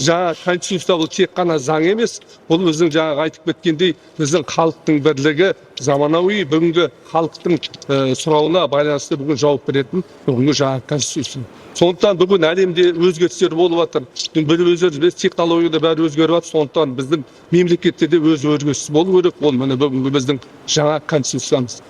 жаңа конституция бұл тек қана заң емес, бұл біздің жаңа айтып кеткендей біздің халықтың бірлігі, заманауи бүгінгі халықтың сұрауына байланысты бүгін жауап беретін бүгінгі жаңа конституция. Сондықтан бүгін әлемде өзгерістер болып жатыр. Бір өзгеріс технологияда бәрі өзгеріп жатыр. Сондықтан біздің мемлекетте де өз өзгеріс болу керек. Ол міне бүгінгі біздің жаңа конституциямыз.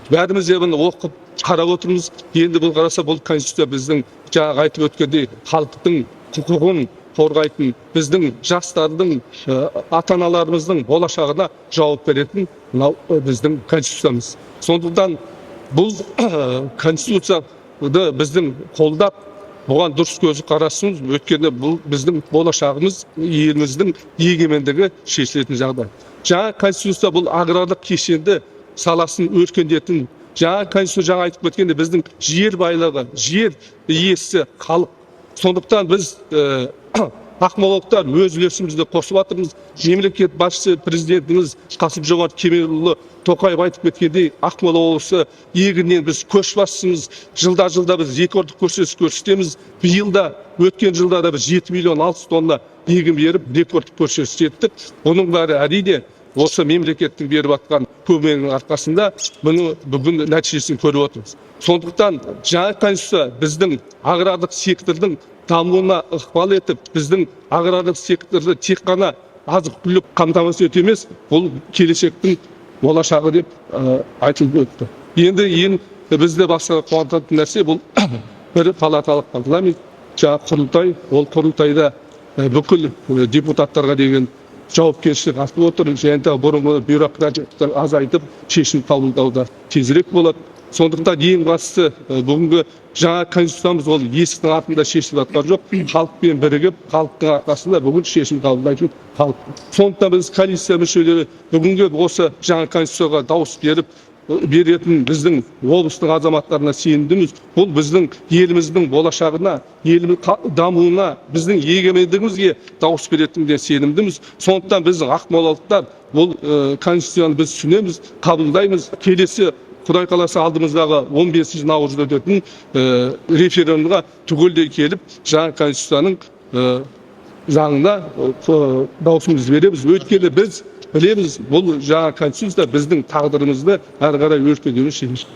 Бәріміз де бұны оқып қарап отырмыз. Енді бұл қараса бұл конституция біздің жаңа айтып өткендей халықтың құқығын қорғайтын, біздің жастардың, ата-аналарымыздың болашағына жауап беретін мынау біздің конституциямыз. Сондықтан бұл конституцияны біздің қолдап, бұған дұрыс көзі қарасымыз, өйткені бұл біздің болашағымыз, еліміздің егемендігі шешілетін жағдай. Жаңа конституция бұл аграрлық кешенді саласын өркендетін, жаңа конституция жаңа айтып кеткенде біздің жер байлығы, жер иесі халық. Сондықтан біз ақмолалықтар өз үлесімізді қосып жатырмыз. Мемлекет басшысы президентіміз Қасым-Жомарт Кемелұлы Тоқаев айтып кеткендей, Ақмола облысы егіннен біз көшбасшымыз. Жылда біз рекордтық көрсеткіш көрсетеміз. Биылда өткен жылда да біз 7 миллион 600 тонна егін беріп рекордтық көрсеткіш жеттік. Оның бәрі әрине осы мемлекеттің беріп жатқан көмегінің арқасында бұны бүгін нәтижесін көріп отырмыз. Сондықтан жаңа конституция біздің аграрлық сектордың дамуына ықпал етіп, біздің аграрлық секторды тек қана азық-түлік қамтамасыз ету емес, бұл келешектің болашағы деп айтылып өтті. Енді бізде басқа қуантатын нәрсе бұл бір палаталық парламент, жаңа құрылтай, ол құрылтайда бүкіл депутаттарға деген жауапкершілік артып отыр, және де бұрынғы бюрократтар азайтып, шешім қабылдауда тезірек болады. Сондықтан ең бастысы бүгінгі жаңа конституциямыз ол есіктің артында шешіліп жатқан жоқ, халықпен бірігіп, халықтың арқасында бүгін шешім қабылдайтын халық. Сондықтан біз коалиция мүшелері бүгінгі осы жаңа конституцияға дауыс беретін біздің облыстың азаматтарына сенімдіміз. Бұл біздің еліміздің болашағына, еліміздің дамуына, біздің егемендігімізге дауыс беретініне сенімдіміз. Сондықтан біздің ақмолалықтар бұл конституцияны біз түсінеміз, қабылдаймыз. Келесі Құдай қаласа алдымыздағы 15 наурызда өтетін референдумға түгелдей келіп, жаңа конституцияның заңына дауысымызды береміз. Өйткені біз білеміз, бұл жаңа конституция біздің тағдырымызды әрі қарай өркендеуіне шешеді.